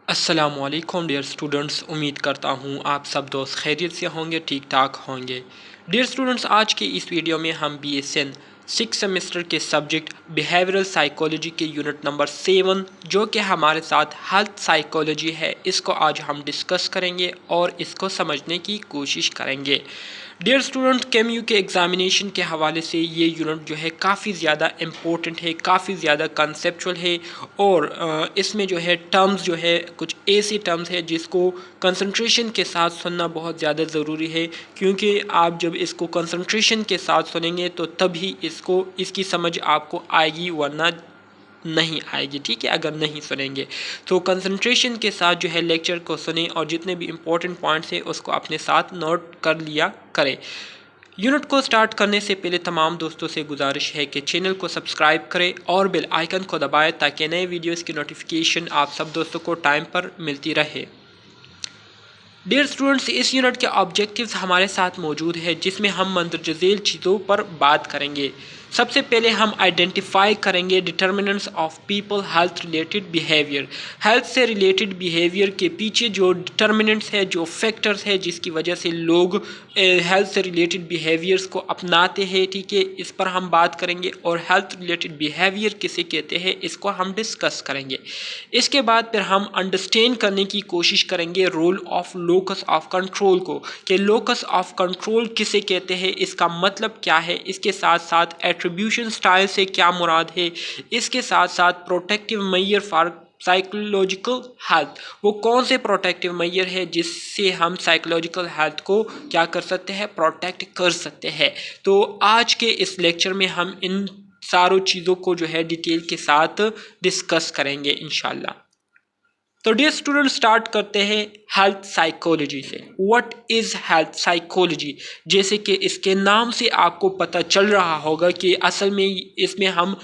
अस्सलामुअलैकुम dear students, उम्मीद करता हूँ आप सब दोस्त खैरियत से होंगे, ठीक ठाक होंगे। डियर स्टूडेंट्स, आज के इस वीडियो में हम BSN 6 सेमेस्टर के सब्जेक्ट बिहेवियरल साइकोलॉजी के यूनिट नंबर 7 जो कि हमारे साथ हेल्थ साइकोलॉजी है, इसको आज हम डिस्कस करेंगे और इसको समझने की कोशिश करेंगे। डियर स्टूडेंट, KMU के एग्ज़ामिनेशन के हवाले से ये यूनिट जो है काफ़ी ज़्यादा इम्पोर्टेंट है, काफ़ी ज़्यादा कंसेप्चुअल है और इसमें जो है टर्म्स जो है कुछ ऐसी टर्म्स है जिसको कंसंट्रेशन के साथ सुनना बहुत ज़्यादा ज़रूरी है, क्योंकि आप जब इसको कंसंट्रेशन के साथ सुनेंगे तो तभी इसकी समझ आपको आएगी, वरना नहीं आएगी। ठीक है, अगर नहीं सुनेंगे तो कंसंट्रेशन के साथ जो है लेक्चर को सुने और जितने भी इम्पोर्टेंट पॉइंट्स हैं उसको अपने साथ नोट कर लिया करें। यूनिट को स्टार्ट करने से पहले तमाम दोस्तों से गुजारिश है कि चैनल को सब्सक्राइब करें और बेल आइकन को दबाएं ताकि नए वीडियोस की नोटिफिकेशन आप सब दोस्तों को टाइम पर मिलती रहे। डियर स्टूडेंट्स, इस यूनिट के ऑब्जेक्टिव्स हमारे साथ मौजूद है जिसमें हम मंदरजा झेल चीज़ों पर बात करेंगे। सबसे पहले हम आइडेंटिफाई करेंगे determinants of people health related behaviour. Health से रिलेटेड बिहेवियर के पीछे जो डिटर्मिनेंट्स है, जो फैक्टर्स है जिसकी वजह से लोग हेल्थ से रिलेटेड बिहेवियर्स को अपनाते हैं, ठीक है, इस पर हम बात करेंगे। और हेल्थ रिलेटेड बिहेवियर किसे कहते हैं इसको हम डिस्कस करेंगे। इसके बाद फिर हम अंडरस्टैंड करने की कोशिश करेंगे role of locus of control को, कि लोकस ऑफ कंट्रोल किसे कहते हैं, इसका मतलब क्या है। इसके साथ साथ एट्रीब्यूशन स्टाइल से क्या मुराद है। इसके साथ साथ protective measure for psychological health, वो कौन से प्रोटेक्टिव मेजर है जिससे हम साइकोलॉजिकल हेल्थ को क्या कर सकते हैं, प्रोटेक्ट कर सकते हैं। तो आज के इस लेक्चर में हम इन सारों चीज़ों को जो है डिटेल के साथ डिस्कस करेंगे इंशाल्लाह। तो डियर स्टूडेंट, स्टार्ट करते हैं हेल्थ साइकोलॉजी से। What is health psychology? जैसे कि इसके नाम से आपको पता चल रहा होगा कि असल में इसमें हम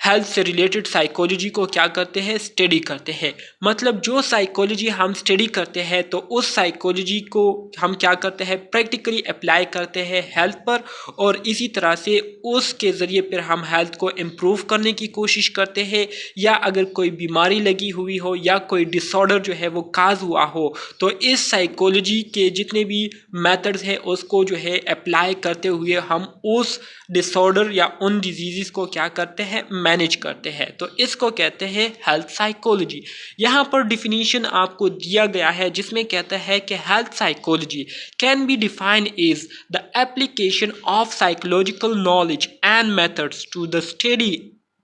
हेल्थ से रिलेटेड साइकोलॉजी को क्या करते हैं, स्टडी करते हैं। मतलब जो साइकोलॉजी हम स्टडी करते हैं तो उस साइकोलॉजी को हम क्या करते हैं, प्रैक्टिकली अप्लाई करते हैं हेल्थ पर, और इसी तरह से उसके ज़रिए फिर हम हेल्थ को इम्प्रूव करने की कोशिश करते हैं। या अगर कोई बीमारी लगी हुई हो या कोई डिसऑर्डर जो है वो काज हुआ हो, तो इस साइकोलॉजी के जितने भी मेथड्स हैं उसको जो है अप्लाई करते हुए हम उस डिसऑर्डर या उन डिजीज़ को क्या करते हैं, मैनेज करते हैं। तो इसको कहते हैं हेल्थ साइकोलॉजी। यहाँ पर डिफिनीशन आपको दिया गया है जिसमें कहता है कि health psychology can be defined is the application of psychological knowledge and methods to the study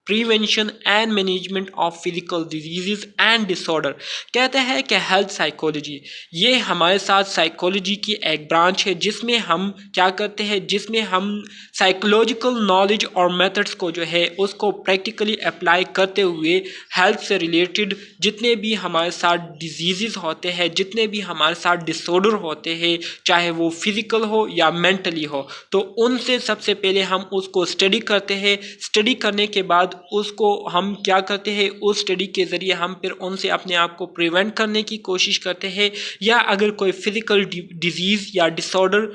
prevention and management of physical disease and disorder. कहते हैं कि हेल्थ साइकोलॉजी ये हमारे साथ साइकोलॉजी की एक ब्रांच है जिसमें हम क्या करते हैं, जिसमें हम साइकोलॉजिकल नॉलेज और मेथड्स को जो है उसको प्रैक्टिकली अप्लाई करते हुए हेल्थ से रिलेटेड जितने भी हमारे साथ डिजीज़ होते हैं, जितने भी हमारे साथ डिसऑर्डर होते हैं, चाहे वो फिज़िकल हो या मेंटली हो, तो उनसे सबसे पहले हम उसको स्टडी करते हैं। स्टडी करने के बाद उसको हम क्या करते हैं, उस स्टडी के ज़रिए हम फिर उनसे अपने आप को प्रिवेंट करने की कोशिश करते हैं। या अगर कोई फिज़िकल डिजीज़ या डिसऑर्डर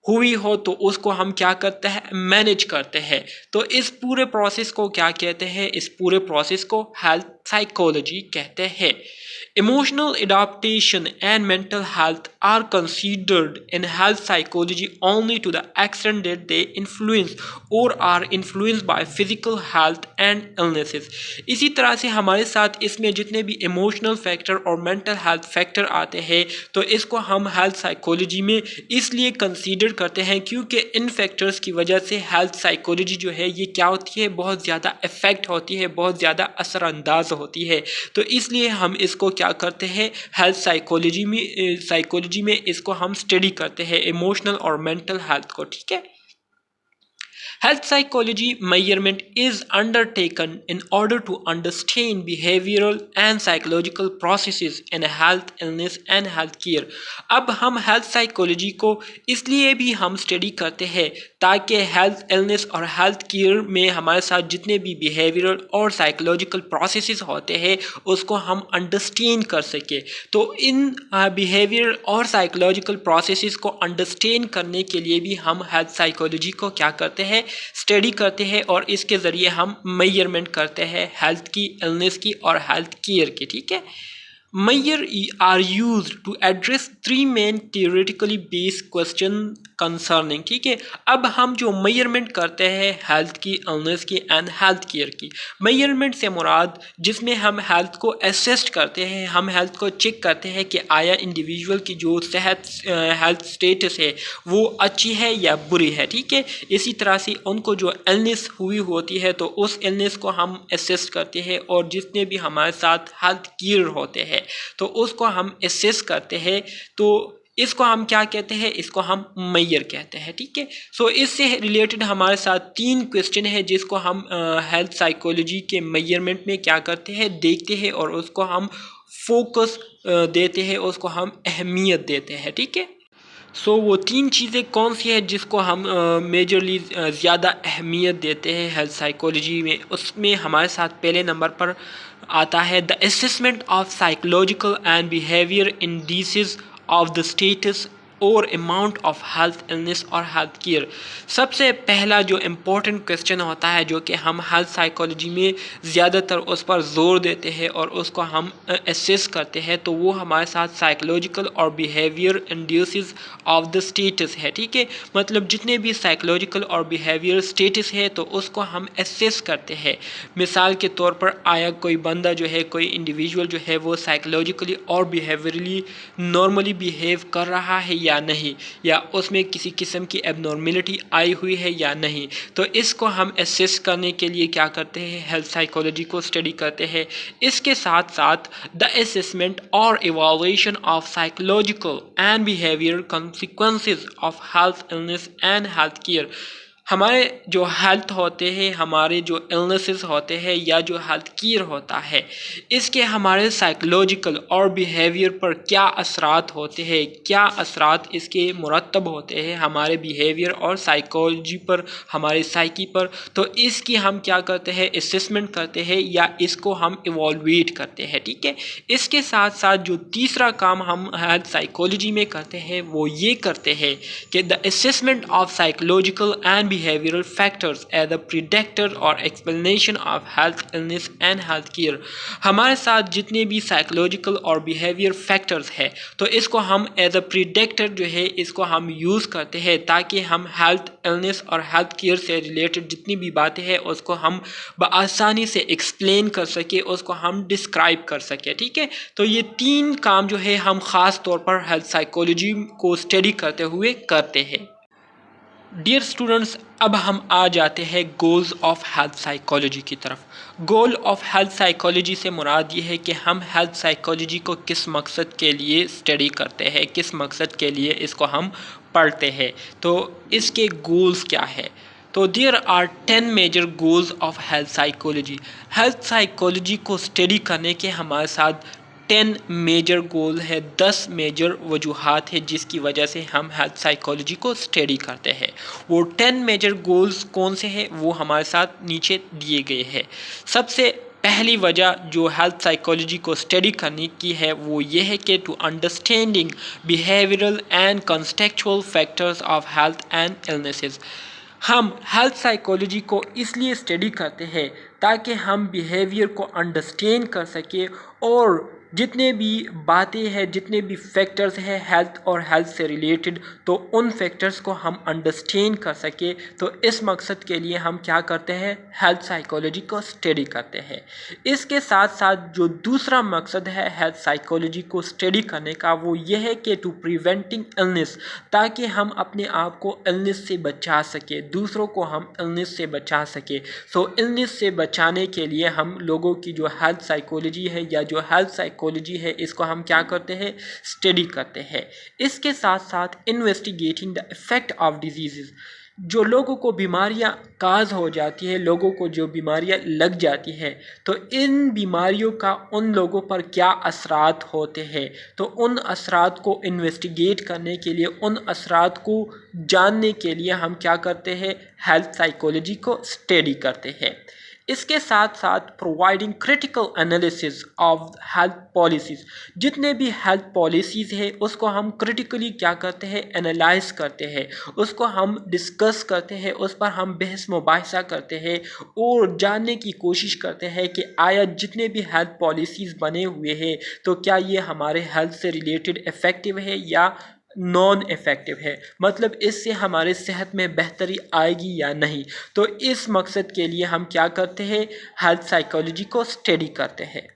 हुई हो तो उसको हम क्या करते हैं, मैनेज करते हैं। तो इस पूरे प्रोसेस को क्या कहते हैं, इस पूरे प्रोसेस को हेल्थ साइकोलॉजी कहते हैं। Emotional adaptation and mental health are considered in health psychology only to the extent that they influence or are influenced by physical health and illnesses। इसी तरह से हमारे साथ इसमें जितने भी इमोशनल फैक्टर और मेंटल हेल्थ फैक्टर आते हैं तो इसको हम हेल्थ साइकोलॉजी में इसलिए कंसीडर करते हैं क्योंकि इन फैक्टर्स की वजह से हेल्थ साइकोलॉजी जो है ये क्या होती है, बहुत ज़्यादा इफ़ेक्ट होती है, बहुत ज़्यादा असरअंदाज होती है। तो इसलिए हम इसको क्या करते हैं, हेल्थ साइकोलॉजी में इसको हम स्टडी करते हैं, इमोशनल और मेंटल हेल्थ को। ठीक है, health psychology measurement is undertaken in order to understand behavioral and psychological processes in health, illness and health care। अब हम हेल्थ साइकोलॉजी को इसलिए भी हम स्टडी करते हैं ताकि हेल्थ, इलनेस और हेल्थ केयर में हमारे साथ जितने भी बिहेवियरल और साइकोलॉजिकल प्रोसेसेस होते हैं उसको हम अंडरस्टैंड कर सके। तो इन बिहेवियर और साइकोलॉजिकल प्रोसेसेस को अंडरस्टैंड करने के लिए भी हम हेल्थ साइकोलॉजी को क्या करते हैं, स्टडी करते हैं, और इसके ज़रिए हम मेजरमेंट करते हैं हेल्थ की, इलनेस की और हेल्थ केयर की। ठीक है, Measure are used to address three main theoretically based question concerning, ठीक है। अब हम जो मेजरमेंट करते हैं हेल्थ की, इलनेस की एंड हेल्थ केयर की, मेजरमेंट से मुराद जिसमें हम हेल्थ को असेस्ट करते हैं, हम हेल्थ को चेक करते हैं कि आया इंडिविजुअल की जो सेहत हेल्थ स्टेटस है वो अच्छी है या बुरी है, ठीक है। इसी तरह से उनको जो इलनेस हुई होती है तो उस इलनेस को हम असेस करते हैं, और जितने भी हमारे साथ हेल्थ केयर होते हैं तो उसको हम असेस करते हैं। तो इसको हम क्या कहते हैं, इसको हम मेजर कहते हैं, ठीक है। सो इससे रिलेटेड हमारे साथ तीन क्वेश्चन है जिसको हम हेल्थ साइकोलॉजी के मेजरमेंट में क्या करते हैं, देखते हैं, और उसको हम फोकस देते हैं, उसको हम अहमियत देते हैं, ठीक है। सो वो तीन चीज़ें कौन सी है जिसको हम मेजरली ज़्यादा अहमियत देते हैं हेल्थ साइकोलॉजी में, उसमें हमारे साथ पहले नंबर पर आता है the assessment of psychological and behaviour indices of the status और अमाउंट ऑफ हेल्थ इलनेस और हेल्थ केयर। सबसे पहला जो इम्पोर्टेंट क्वेश्चन होता है जो कि हम हेल्थ साइकोलॉजी में ज़्यादातर उस पर जोर देते हैं और उसको हम असेस करते हैं, तो वो हमारे साथ साइकोलॉजिकल और behaviour induces of the status है, ठीक है। मतलब जितने भी साइकोलॉजिकल और बिहेवियर स्टेटस है तो उसको हम असेस करते हैं। मिसाल के तौर पर आया कोई बंदा जो है, कोई इंडिविजुअल जो है वो साइकोलॉजिकली और बिहेवियरली नॉर्मली बिहेव कर रहा है या नहीं, या उसमें किसी किस्म की एबनॉर्मेलिटी आई हुई है या नहीं। तो इसको हम असेस करने के लिए क्या करते हैं, हेल्थ साइकोलॉजी को स्टडी करते हैं। इसके साथ साथ द असेसमेंट और evaluation of psychological and behaviour consequences of health illness and health care. हमारे जो हेल्थ होते हैं, हमारे जो इलनेसेस होते हैं या जो हेल्थ केयर होता है, इसके हमारे साइकोलॉजिकल और बिहेवियर पर क्या असरात होते हैं, क्या असरात इसके मुरतब होते हैं हमारे बिहेवियर और साइकोलॉजी पर, हमारे साइकी पर। तो इसकी हम क्या करते हैं, असेसमेंट करते हैं या इसको हम इवॉल्वेट करते हैं, ठीक है। इसके साथ साथ जो तीसरा काम हम हेल्थ साइकोलॉजी में करते हैं वो ये करते हैं कि the assessment of psychological and behavioral factors as a predictor or explanation of health illness and health care। हमारे साथ जितने भी साइकोलॉजिकल और बिहेवियर फैक्टर्स है तो इसको हम एज अ प्रिडिक्टर जो है इसको हम यूज़ करते हैं ताकि हम हेल्थ इलनेस और हेल्थ केयर से रिलेटेड जितनी भी बातें हैं उसको हम बआसानी से एक्सप्लेन कर सके, उसको हम डिस्क्राइब कर सके, ठीक है। तो ये तीन काम जो है हम ख़ास तौर पर हेल्थ साइकोलॉजी को स्टडी करते हुए करते हैं। डियर स्टूडेंट्स, अब हम आ जाते हैं गोल्स ऑफ हेल्थ साइकोलॉजी की तरफ। गोल ऑफ हेल्थ साइकोलॉजी से मुराद ये है कि हम हेल्थ साइकोलॉजी को किस मकसद के लिए स्टडी करते हैं, किस मकसद के लिए इसको हम पढ़ते हैं, तो इसके गोल्स क्या है। तो there are 10 major goals of health psychology. Health psychology को स्टडी करने के हमारे साथ 10 मेजर गोल है, 10 मेजर वजूहात है जिसकी वजह से हम हेल्थ साइकोलॉजी को स्टडी करते हैं। वो 10 मेजर गोल्स कौन से हैं वो हमारे साथ नीचे दिए गए हैं। सबसे पहली वजह जो हेल्थ साइकोलॉजी को स्टडी करने की है वो ये है कि to understanding behavioural and contextual factors of health and illnesses. हम हेल्थ साइकोलॉजी को इसलिए स्टडी करते हैं ताकि हम बिहेवियर को अंडरस्टैंड कर सके और जितने भी बातें हैं, जितने भी फैक्टर्स हैं हेल्थ और हेल्थ से रिलेटेड, तो उन फैक्टर्स को हम अंडरस्टैंड कर सके। तो इस मकसद के लिए हम क्या करते हैं, हेल्थ साइकोलॉजी को स्टडी करते हैं। इसके साथ साथ जो दूसरा मकसद है हेल्थ साइकोलॉजी को स्टडी करने का वो ये है कि टू प्रिवेंटिंग इलनेस, ताकि हम अपने आप को इलनेस से बचा सके, दूसरों को हम इलनेस से बचा सके। सो इलनेस से बचाने के लिए हम लोगों की जो हेल्थ साइकोलॉजी है या जो हेल्थ साइकोलॉजी है इसको हम क्या करते हैं, स्टडी करते हैं। इसके साथ साथ investigating the effect of disease. जो लोगों को बीमारियां काज हो जाती है, लोगों को जो बीमारियां लग जाती है, तो इन बीमारियों का उन लोगों पर क्या असरात होते हैं, तो उन असरात को इन्वेस्टिगेट करने के लिए, उन असरात को जानने के लिए हम क्या करते हैं, हेल्थ साइकोलॉजी को स्टडी करते हैं। इसके साथ साथ providing critical analysis of health policies, जितने भी हेल्थ पॉलिसीज़ है उसको हम क्रिटिकली क्या करते हैं, एनालाइज करते हैं, उसको हम डिस्कस करते हैं, उस पर हम बहस मुबाहिसा करते हैं और जानने की कोशिश करते हैं कि आया जितने भी हेल्थ पॉलिसीज़ बने हुए हैं तो क्या ये हमारे हेल्थ से रिलेटेड इफ़ेक्टिव है या नॉन इफ़ेक्टिव है, मतलब इससे हमारे सेहत में बेहतरी आएगी या नहीं। तो इस मकसद के लिए हम क्या करते हैं, हेल्थ साइकोलॉजी को स्टडी करते हैं।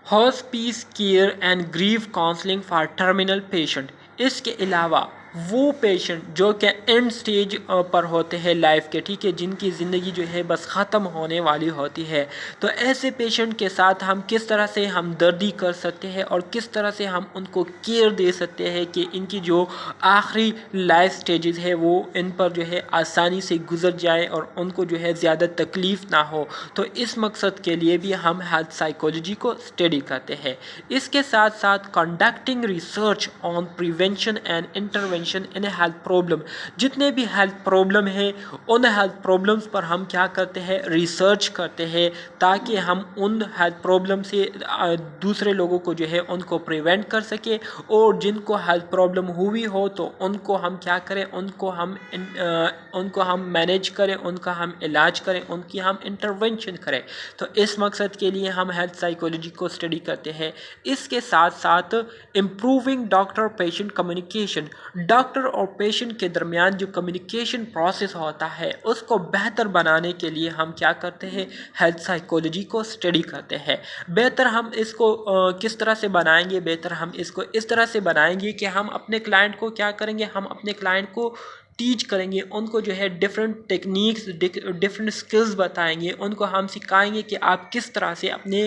Hospice care and grief counselling for terminal patient, इसके अलावा वो पेशेंट जो कि एंड स्टेज पर होते हैं लाइफ के, ठीक है, जिनकी ज़िंदगी जो है बस ख़त्म होने वाली होती है, तो ऐसे पेशेंट के साथ हम किस तरह से हमदर्दी कर सकते हैं और किस तरह से हम उनको केयर दे सकते हैं कि इनकी जो आखिरी लाइफ स्टेजेस है वो इन पर जो है आसानी से गुजर जाए और उनको जो है ज़्यादा तकलीफ़ ना हो। तो इस मकसद के लिए भी हम हेल्थ साइकोलॉजी को स्टडी करते हैं। इसके साथ साथ conducting research on prevention and intervention in health problem, जितने भी हेल्थ प्रॉब्लम है उन हेल्थ प्रॉब्लम्स पर हम क्या करते हैं, रिसर्च करते हैं, ताकि हम उन हेल्थ प्रॉब्लम से दूसरे लोगों को जो है उनको प्रिवेंट कर सके और जिनको हेल्थ प्रॉब्लम हुई हो तो उनको हम क्या करें, उनको हम मैनेज करें, उनका हम इलाज करें, उनकी हम इंटरवेंशन करें। तो इस मकसद के लिए हम हेल्थ साइकोलॉजी को स्टडी करते हैं। इसके साथ साथ improving doctor patient communication, doctor और पेशेंट के दरमियान जो कम्युनिकेशन प्रोसेस होता है उसको बेहतर बनाने के लिए हम क्या करते हैं, हेल्थ साइकोलॉजी को स्टडी करते हैं। बेहतर हम इसको किस तरह से बनाएंगे, बेहतर हम इसको इस तरह से बनाएंगे कि हम अपने क्लाइंट को क्या करेंगे, हम अपने क्लाइंट को टीच करेंगे, उनको जो है डिफरेंट टेक्निक्स, डिफरेंट स्किल्स बताएंगे, उनको हम सिखाएंगे कि आप किस तरह से अपने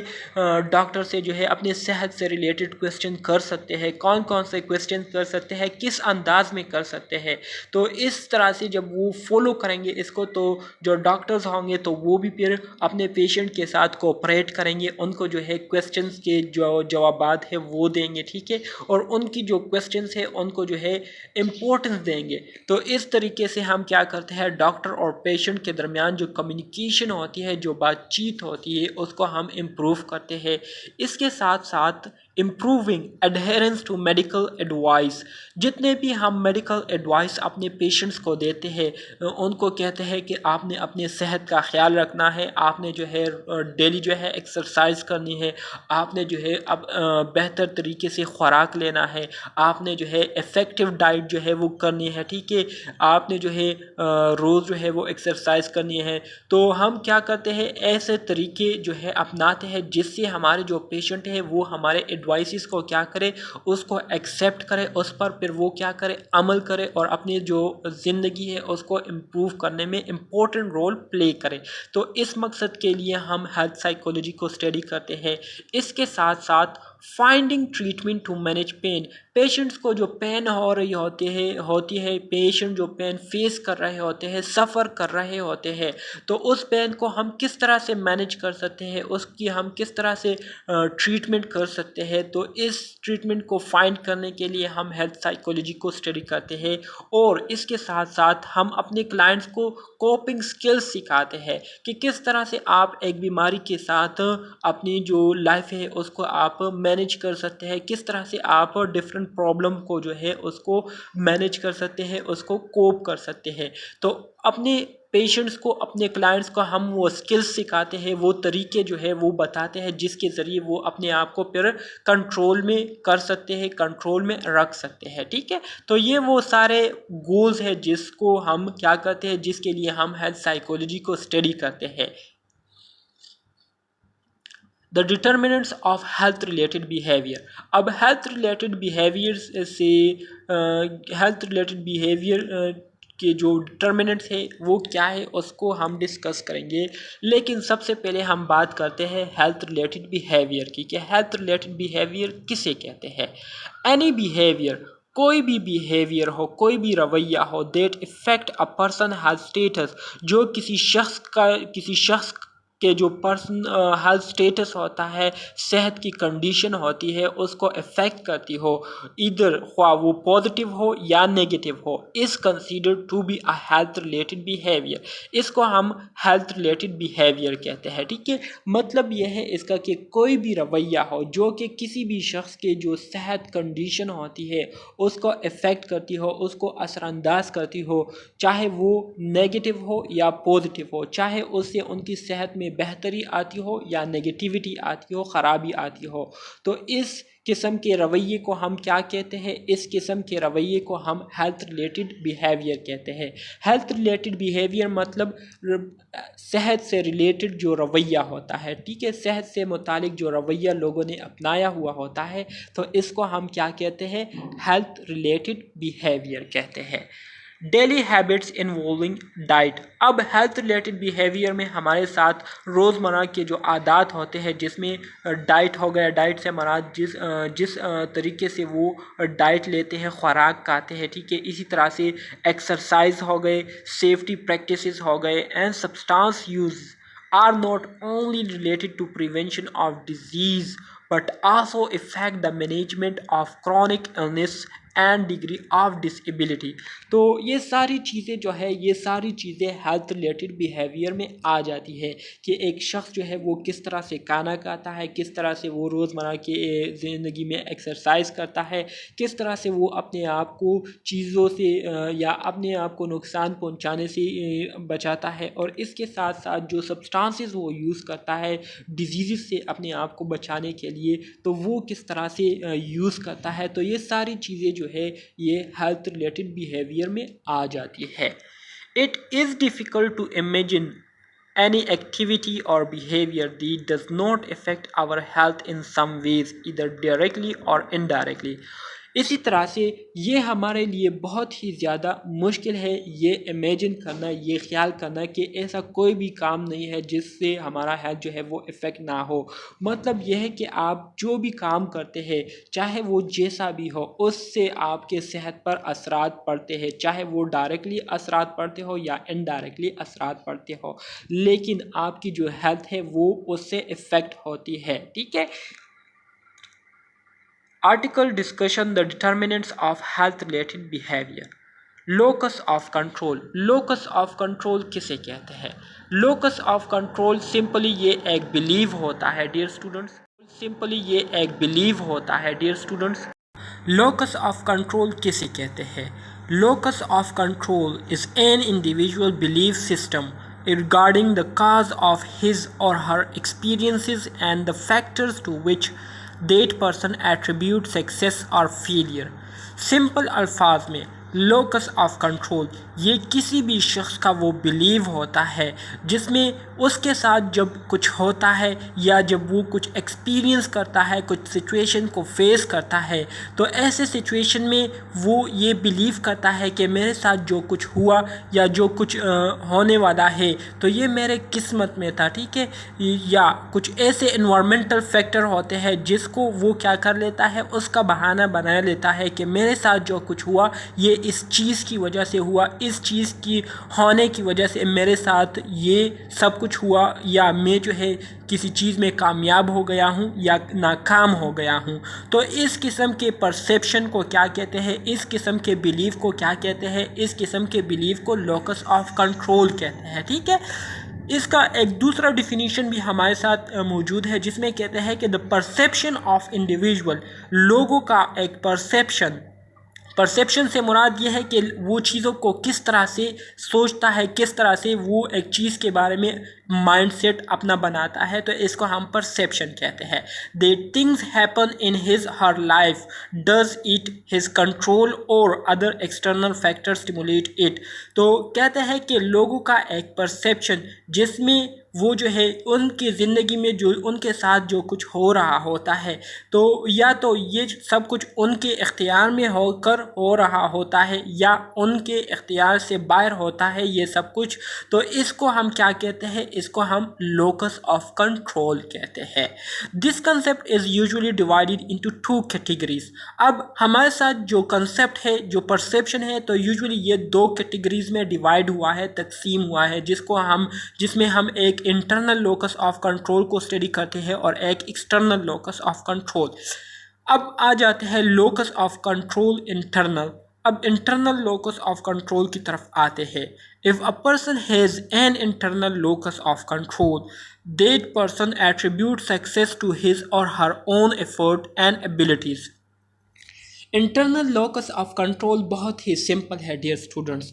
डॉक्टर से जो है अपने सेहत से रिलेटेड क्वेश्चन कर सकते हैं, कौन कौन से क्वेश्चन कर सकते हैं, किस अंदाज में कर सकते हैं। तो इस तरह से जब वो फॉलो करेंगे इसको, तो जो डॉक्टर्स होंगे तो वो भी फिर अपने पेशेंट के साथ कोऑपरेट करेंगे, उनको जो है क्वेश्चंस के जो जवाबात है वो देंगे, ठीक है, और उनकी जो क्वेश्चंस है उनको जो है इम्पोर्टेंस देंगे। तो इस तरीके से हम क्या करते हैं, डॉक्टर और पेशेंट के दरमियान जो कम्युनिकेशन होती है, जो बातचीत होती है, उसको हम इम्प्रूव करते हैं। इसके साथ साथ improving adherence to medical advice, जितने भी हम मेडिकल एडवाइस अपने पेशेंट्स को देते हैं उनको कहते हैं कि आपने अपने सेहत का ख्याल रखना है, आपने जो है डेली जो है एक्सरसाइज करनी है, आपने जो है अब बेहतर तरीके से खुराक लेना है, आपने जो है इफ़ेक्टिव डाइट जो है वो करनी है, ठीक है, आपने जो है रोज़ जो है वो एक्सरसाइज करनी है। तो हम क्या करते हैं, ऐसे तरीके जो है अपनाते हैं जिससे हमारे जो पेशेंट है वो हमारे एडवाइसेस को क्या करे, उसको एक्सेप्ट करे, उस पर फिर वो क्या करे, अमल करे और अपनी जो ज़िंदगी है उसको इम्प्रूव करने में इम्पोर्टेंट रोल प्ले करे। तो इस मकसद के लिए हम हेल्थ साइकोलॉजी को स्टडी करते हैं। इसके साथ साथ finding treatment to manage pain, patients को जो पेन हो रही होती है, पेशेंट जो पेन फेस कर रहे होते हैं, सफ़र कर रहे होते हैं, तो उस पेन को हम किस तरह से मैनेज कर सकते हैं, उसकी हम किस तरह से ट्रीटमेंट कर सकते हैं। तो इस ट्रीटमेंट को फाइंड करने के लिए हम हेल्थ साइकोलॉजी को स्टडी करते हैं और इसके साथ साथ हम अपने क्लाइंट्स को कोपिंग स्किल्स सिखाते हैं कि किस तरह से आप एक बीमारी के साथ अपनी जो लाइफ है उसको आप मैनेज कर सकते हैं, किस तरह से आप डिफरेंट प्रॉब्लम को जो है उसको मैनेज कर सकते हैं, उसको कोप कर सकते हैं। तो अपने पेशेंट्स को, अपने क्लाइंट्स को हम वो स्किल्स सिखाते हैं, वो तरीके जो है वो बताते हैं जिसके ज़रिए वो अपने आप को फिर कंट्रोल में कर सकते हैं, कंट्रोल में रख सकते हैं, ठीक है। तो ये वो सारे गोल्स हैं जिसको हम क्या करते हैं, जिसके लिए हम हेल्थ साइकोलॉजी को स्टडी करते हैं। The determinants of health related behaviour, अब हेल्थ रिलेटेड बिहेवियर्स से हेल्थ रिलेटेड बिहेवियर के जो डिटर्मिनेंट्स है वो क्या है उसको हम डिस्कस करेंगे। लेकिन सबसे पहले हम बात करते हैं हेल्थ रिलेटेड बिहेवियर की, कि हेल्थ रिलेटेड बिहेवियर किसे कहते हैं। एनी बिहेवियर, कोई भी बिहेवियर हो, कोई भी रवैया हो, that effect a person health status, जो किसी शख्स के जो पर्सन हेल्थ स्टेटस होता है, सेहत की कंडीशन होती है, उसको अफेक्ट करती हो, इधर ख्वाह वो पॉजिटिव हो या नेगेटिव हो, is considered to be a health related behaviour. इसको हम हेल्थ रिलेटेड बिहेवियर कहते हैं। ठीक है, मतलब यह है इसका कि कोई भी रवैया हो जो कि किसी भी शख्स के जो सेहत कंडीशन होती है उसको अफेक्ट करती हो, उसको असरअंदाज करती हो, चाहे वो नेगेटिव हो या पॉजिटिव हो, चाहे उससे उनकी सेहत में बेहतरी आती हो या नेगेटिविटी आती हो, ख़राबी आती हो, तो इस किस्म के रवैये को हम क्या कहते हैं? इस किस्म के रवैये को हम हेल्थ रिलेटेड बिहेवियर कहते हैं। हेल्थ रिलेटेड बिहेवियर मतलब सेहत से रिलेटेड जो रवैया होता है। ठीक है, सेहत से मुतालिक जो रवैया लोगों ने अपनाया हुआ होता है, तो इसको हम क्या कहते हैं? हेल्थ रिलेटेड बिहेवियर कहते हैं। Daily habits involving diet. अब हेल्थ रिलेटेड बिहेवियर में हमारे साथ रोज़मर्रा के जो आदात होते हैं, जिसमें डाइट हो गया, डाइट से मराद जिस तरीके से वो डाइट लेते हैं, खुराक खाते हैं, ठीक है, इसी तरह से एक्सरसाइज हो गए, सेफ्टी प्रैक्टिसेस हो गए, and substance use are not only related to prevention of disease but also affect the management of chronic illness and degree of disability. तो ये सारी चीज़ें जो है, ये सारी चीज़ें हेल्थ रिलेटेड बिहेवियर में आ जाती है कि एक शख्स जो है वो किस तरह से खाना खाता है, किस तरह से वो रोज़मर्रा की ज़िंदगी में एक्सरसाइज करता है, किस तरह से वो अपने आप को चीज़ों से या अपने आप को नुकसान पहुंचाने से बचाता है, और इसके साथ साथ जो सब्सटेंसेस वो यूज़ करता है डिजीज़ से अपने आप को बचाने के लिए, तो वो किस तरह से यूज़ करता है। तो ये सारी चीज़ें जो है ये हेल्थ रिलेटेड बिहेवियर में आ जाती है। It is difficult to imagine any activity or behavior that does not affect our health in some ways either directly or indirectly। इसी तरह से ये हमारे लिए बहुत ही ज़्यादा मुश्किल है ये इमेजिन करना, ये ख्याल करना कि ऐसा कोई भी काम नहीं है जिससे हमारा हेल्थ जो है वो इफ़ेक्ट ना हो। मतलब यह है कि आप जो भी काम करते हैं, चाहे वो जैसा भी हो, उससे आपके सेहत पर असरात पड़ते हैं, चाहे वो डायरेक्टली असरात पड़ते हो या इनडायरेक्टली असरात पड़ते हो, लेकिन आपकी जो हेल्थ है वो उससे इफ़ेक्ट होती है। ठीक है, article discussion the determinants of health related behaviour. Locus of control. Locus of control किसे कहते हैं? लोकस ऑफ कंट्रोल सिंपली ये एक बिलीव होता है डियर स्टूडेंट्स, सिंपली ये एक बिलीव होता है dear students. Locus of control किसे कहते हैं? Locus of control is an individual believe system regarding the cause of his or her experiences and the factors to which that person attribute success or failure। Simple अल्फाज में locus of control ये किसी भी शख्स का वो believe होता है जिसमें उसके साथ जब कुछ होता है या जब वो कुछ एक्सपीरियंस करता है, कुछ सिचुएशन को फेस करता है, तो ऐसे सिचुएशन में वो ये बिलीव करता है कि मेरे साथ जो कुछ हुआ या जो कुछ होने वाला है तो ये मेरे किस्मत में था। ठीक है, या कुछ ऐसे इन्वायरमेंटल फैक्टर होते हैं जिसको वो क्या कर लेता है, उसका बहाना बना लेता है कि मेरे साथ जो कुछ हुआ ये इस चीज़ की वजह से हुआ, इस चीज़ की होने की वजह से मेरे साथ ये सब कुछ हुआ, या मैं जो है किसी चीज़ में कामयाब हो गया हूँ या नाकाम हो गया हूँ। तो इस किस्म के परसेप्शन को क्या कहते हैं, इस किस्म के बिलीव को क्या कहते हैं? इस किस्म के बिलीव को लोकस ऑफ कंट्रोल कहते हैं। ठीक है, इसका एक दूसरा डिफिनीशन भी हमारे साथ मौजूद है जिसमें कहते हैं कि द परसेप्शन ऑफ इंडिविजुअल, लोगों का एक परसेप्शन से मुराद ये है कि वो चीज़ों को किस तरह से सोचता है, किस तरह से वो एक चीज़ के बारे में माइंडसेट अपना बनाता है, तो इसको हम परसेप्शन कहते हैं। They things happen in his her life, does it his control or other external factors stimulate it. तो कहते हैं कि लोगों का एक परसेप्शन जिसमें वो जो है उनकी ज़िंदगी में जो उनके साथ जो कुछ हो रहा होता है, तो या तो ये सब कुछ उनके इख्तियार में होकर हो रहा होता है या उनके इख्तियार से बाहर होता है ये सब कुछ, तो इसको हम क्या कहते हैं? इसको हम लोकस ऑफ कंट्रोल कहते हैं। This concept is usually divided into 2 categories. अब हमारे साथ जो कंसेप्ट है, जो परसेप्शन है, तो यूजुअली ये 2 कैटेगरीज में डिवाइड हुआ है, तकसीम हुआ है, जिसमें हम एक इंटरनल लोकस ऑफ कंट्रोल को स्टडी करते हैं और एक एक्सटर्नल लोकस ऑफ कंट्रोल। अब आ जाते हैं लोकस ऑफ कंट्रोल इंटरनल। अब इंटरनल लोकस ऑफ कंट्रोल की तरफ आते हैं। If a person has an internal locus of control, that person attribute success to his or her own effort and abilities. Internal locus of control बहुत ही simple है dear students.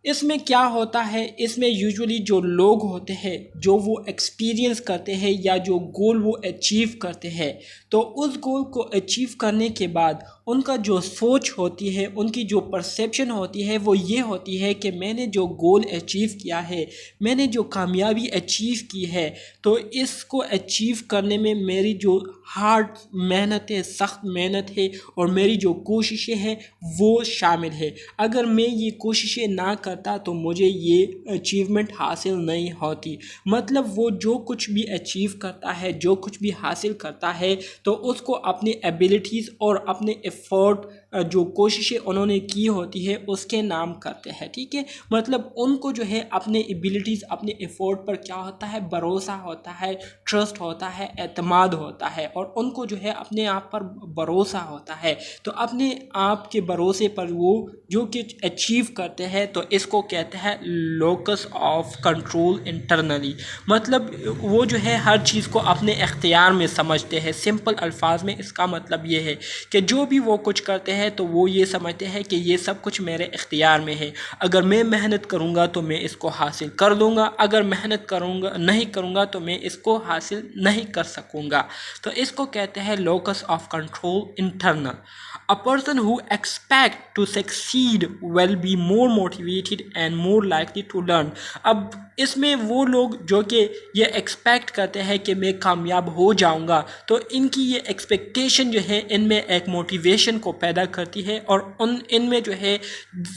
इसमें क्या होता है, इसमें यूजुअली जो लोग होते हैं जो वो एक्सपीरियंस करते हैं या जो गोल वो अचीव करते हैं, तो उस गोल को अचीव करने के बाद उनका जो सोच होती है, उनकी जो परसेप्शन होती है वो ये होती है कि मैंने जो गोल अचीव किया है, मैंने जो कामयाबी अचीव की है, तो इसको अचीव करने में मेरी जो हार्ड मेहनत है, सख्त मेहनत है और मेरी जो कोशिशें हैं वो शामिल है। अगर मैं ये कोशिशें ना करता तो मुझे ये अचीवमेंट हासिल नहीं होती। मतलब वो जो कुछ भी अचीव करता है, जो कुछ भी हासिल करता है, तो उसको अपनी एबिलिटीज़ और अपने एफर्ट, जो कोशिशें उन्होंने की होती है उसके नाम करते हैं। ठीक है, मतलब उनको जो है अपने एबिलिटीज़, अपने एफर्ट पर क्या होता है, भरोसा होता है, ट्रस्ट होता है, एतमाद होता है और उनको जो है अपने आप पर भरोसा होता है। तो अपने आप के भरोसे पर वो जो कुछ अचीव करते हैं तो इसको कहते हैं लोकस ऑफ कंट्रोल इंटरनली। मतलब वो जो है हर चीज़ को अपने इख्तियार में समझते हैं। सिंपल अल्फाज में इसका मतलब ये है कि जो भी वो कुछ करते हैं तो वो ये समझते हैं कि ये सब कुछ मेरे इख्तियार में है। अगर मैं मेहनत करूँगा तो मैं इसको हासिल कर लूँगा, अगर मेहनत नहीं करूँगा तो मैं इसको हासिल नहीं कर सकूँगा। तो इसको कहते हैं locus of control internal. A person who expect to succeed will be more motivated and more likely to learn। अब इसमें वो लोग जो कि ये एक्सपेक्ट करते हैं कि मैं कामयाब हो जाऊंगा, तो इनकी ये एक्सपेक्टेशन जो है इनमें एक मोटिवेशन को पैदा करती है और इनमें जो है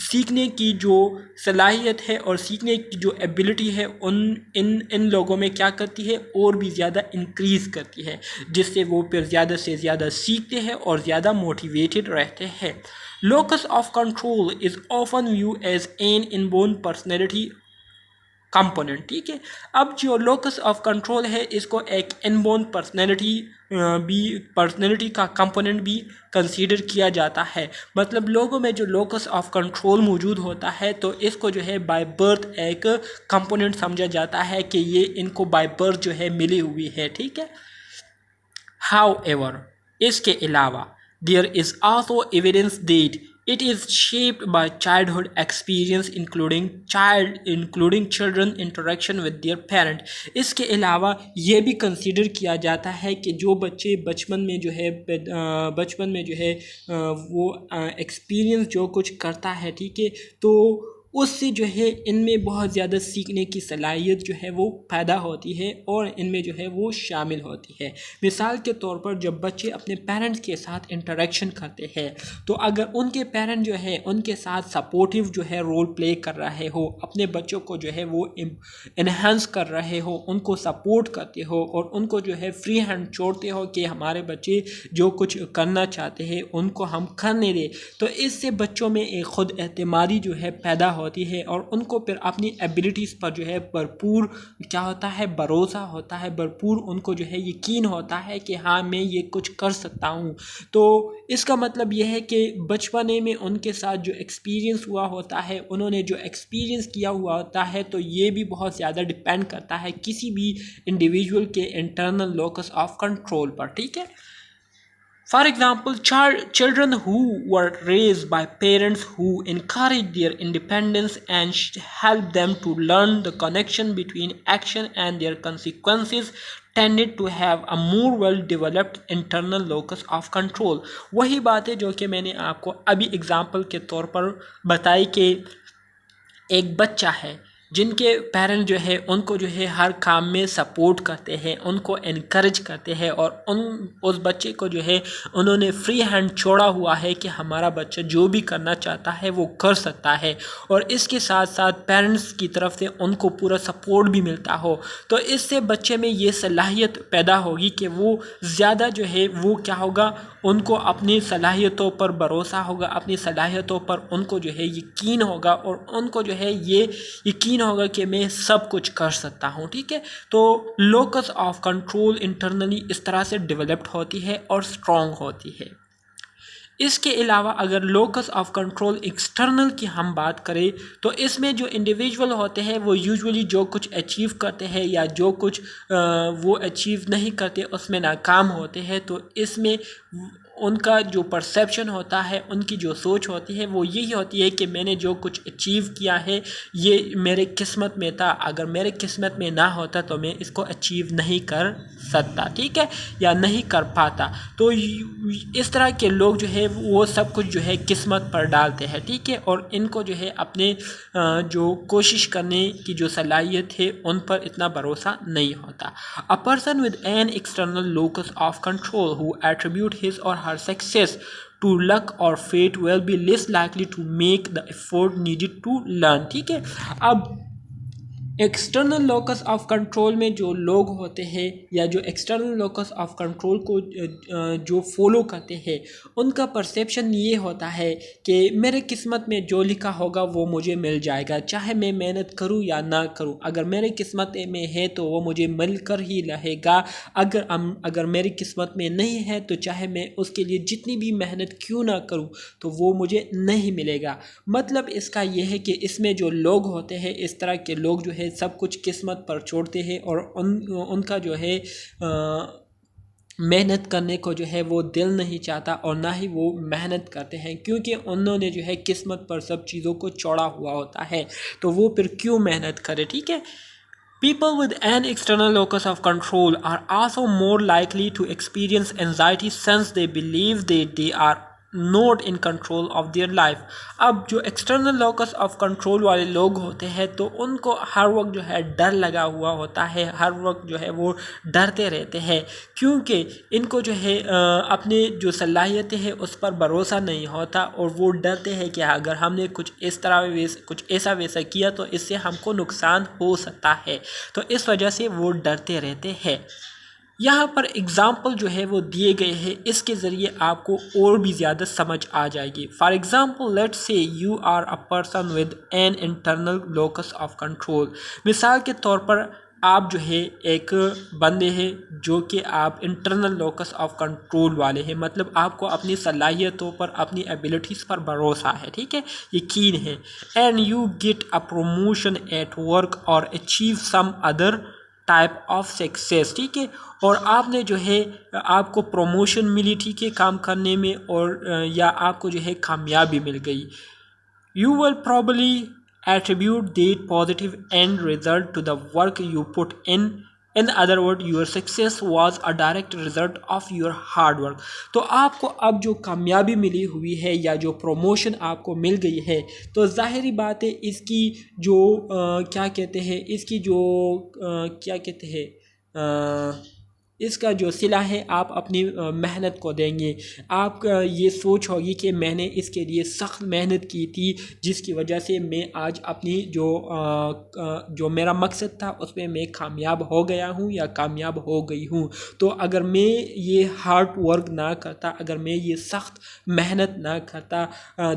सीखने की जो सलाहियत है और सीखने की जो एबिलिटी है इन लोगों में क्या करती है, और भी ज़्यादा इंक्रीज़ करती है, जिससे वो फिर ज़्यादा से ज़्यादा सीखते हैं और ज़्यादा मोटिवेटेड रहते हैं। Locus of control is often view as an inborn personality component. ठीक है, अब जो लोकस ऑफ कंट्रोल है इसको एक इनबोर्न पर्सनैलिटी का कंपोनेंट भी कंसीडर किया जाता है। मतलब लोगों में जो लोकस ऑफ कंट्रोल मौजूद होता है तो इसको जो है बाय बर्थ एक कंपोनेंट समझा जाता है कि ये इनको बाय बर्थ जो है मिली हुई है। ठीक है, हाउएवर इसके अलावा there is also evidence that it is shaped by childhood experience including children interaction with their parent। इसके अलावा ये भी कंसीडर किया जाता है कि जो बच्चे बचपन में जो है वो एक्सपीरियंस जो कुछ करता है, ठीक है, तो उससे जो है इनमें बहुत ज़्यादा सीखने की सलाहियत जो है वो पैदा होती है और इनमें जो है वो शामिल होती है। मिसाल के तौर पर जब बच्चे अपने पेरेंट्स के साथ इंटरेक्शन करते हैं तो अगर उनके पेरेंट जो है उनके साथ सपोर्टिव जो है रोल प्ले कर रहे हो, अपने बच्चों को जो है वो इन्हांस कर रहे हो, उनको सपोर्ट करते हो और उनको जो है फ्री हैंड छोड़ते हो कि हमारे बच्चे जो कुछ करना चाहते हैं उनको हम करने दें, तो इससे बच्चों में एक खुद एतमादी जो है पैदा होती है और उनको फिर अपनी एबिलिटीज़ पर जो है भरपूर क्या होता है, भरोसा होता है, भरपूर उनको जो है यकीन होता है कि हाँ मैं ये कुछ कर सकता हूँ। तो इसका मतलब यह है कि बचपने में उनके साथ जो एक्सपीरियंस हुआ होता है, उन्होंने जो एक्सपीरियंस किया हुआ होता है, तो ये भी बहुत ज़्यादा डिपेंड करता है किसी भी इंडिविजुअल के इंटरनल लोकस ऑफ कंट्रोल पर। ठीक है, For example, children who were raised by parents who encourage their independence and help them to learn the connection between action and their consequences tended to have a more well-developed internal locus of control। वही बात है जो कि मैंने आपको अभी example के तौर पर बताई कि एक बच्चा है जिनके पेरेंट जो है उनको जो है हर काम में सपोर्ट करते हैं, उनको इनकरेज करते हैं और उस बच्चे को जो है उन्होंने फ्री हैंड छोड़ा हुआ है कि हमारा बच्चा जो भी करना चाहता है वो कर सकता है और इसके साथ साथ पेरेंट्स की तरफ से उनको पूरा सपोर्ट भी मिलता हो, तो इससे बच्चे में ये सलाहियत पैदा होगी कि वो ज़्यादा जो है वो क्या होगा, उनको अपनी सलाहियतों पर भरोसा होगा, अपनी सलाहियतों पर उनको जो है यकीन होगा और उनको जो है ये यकीन यकीन होगा कि मैं सब कुछ कर सकता हूँ, ठीक है। तो लोकस ऑफ कंट्रोल इंटरनली इस तरह से डेवलप्ड होती है और स्ट्रॉन्ग होती है। इसके अलावा अगर लोकस ऑफ कंट्रोल एक्सटर्नल की हम बात करें तो इसमें जो इंडिविजुअल होते हैं वो यूजुअली जो कुछ अचीव करते हैं या जो कुछ वो अचीव नहीं करते उसमें नाकाम होते हैं, तो इसमें उनका जो परसेप्शन होता है, उनकी जो सोच होती है वो यही होती है कि मैंने जो कुछ अचीव किया है ये मेरे किस्मत में था, अगर मेरे किस्मत में ना होता तो मैं इसको अचीव नहीं कर सकता, ठीक है, या नहीं कर पाता। तो इस तरह के लोग जो है वो सब कुछ जो है किस्मत पर डालते हैं, ठीक है, और इनको जो है अपने जो कोशिश करने की जो सलाहियत है उन पर इतना भरोसा नहीं होता। अ person with an external locus of control who attribute his और her success to luck or fate will be less likely to make the effort needed to learn, ठीक है। अब एक्सटर्नल लोकस ऑफ कंट्रोल में जो लोग होते हैं या जो एक्सटर्नल लोकस ऑफ कंट्रोल को जो फॉलो करते हैं उनका परसेप्शन ये होता है कि मेरे किस्मत में जो लिखा होगा वो मुझे मिल जाएगा, चाहे मैं मेहनत करूं या ना करूं। अगर मेरे किस्मत में है तो वो मुझे मिलकर ही रहेगा, अगर मेरी किस्मत में नहीं है तो चाहे मैं उसके लिए जितनी भी मेहनत क्यों ना करूं तो वो मुझे नहीं मिलेगा। मतलब इसका ये है कि इसमें जो लोग होते हैं, इस तरह के लोग जो है सब कुछ किस्मत पर छोड़ते हैं और उनका जो है मेहनत करने को जो है वो दिल नहीं चाहता और ना ही वो मेहनत करते हैं, क्योंकि उन्होंने जो है किस्मत पर सब चीज़ों को छोड़ा हुआ होता है, तो वो फिर क्यों मेहनत करे, ठीक है। People with an external locus of control are also more likely to experience anxiety since they believe that they are not in control of their life। अब जो एक्सटर्नल लोकस ऑफ कंट्रोल वाले लोग होते हैं तो उनको हर वक्त जो है डर लगा हुआ होता है, हर वक्त जो है वो डरते रहते हैं, क्योंकि इनको जो है अपने जो सलाहियतें हैं उस पर भरोसा नहीं होता और वो डरते हैं कि अगर हमने कुछ इस तरह कुछ ऐसा वैसा किया तो इससे हमको नुकसान हो सकता है, तो इस वजह से वो डरते रहते हैं। यहाँ पर एग्ज़ाम्पल जो है वो दिए गए हैं, इसके ज़रिए आपको और भी ज़्यादा समझ आ जाएगी। For example let's say you are a person with an internal locus of control. मिसाल के तौर पर आप जो है एक बंदे हैं जो कि आप इंटरनल लोकस ऑफ कंट्रोल वाले हैं, मतलब आपको अपनी सलाहियतों पर, अपनी एबिलिटीज़ पर भरोसा है, ठीक है, यकीन है। And you get a promotion at work or achieve some other type of success, ठीक है, और आपने जो है आपको प्रमोशन मिली, ठीक है, काम करने में, और या आपको जो है कामयाबी मिल गई। You will probably attribute that positive and result to the work you put in other word your success was a direct result of your hard work. तो आपको अब जो कामयाबी मिली हुई है या जो प्रमोशन आपको मिल गई है, तो ज़ाहिरी बात है इसकी जो क्या कहते हैं, इसकी जो क्या कहते हैं इसका जो सिला है आप अपनी मेहनत को देंगे। आप ये सोच होगी कि मैंने इसके लिए सख्त मेहनत की थी जिसकी वजह से मैं आज अपनी जो मेरा मकसद था उसमें मैं कामयाब हो गया हूँ या कामयाब हो गई हूँ। तो अगर मैं ये हार्ड वर्क ना करता, अगर मैं ये सख्त मेहनत ना करता,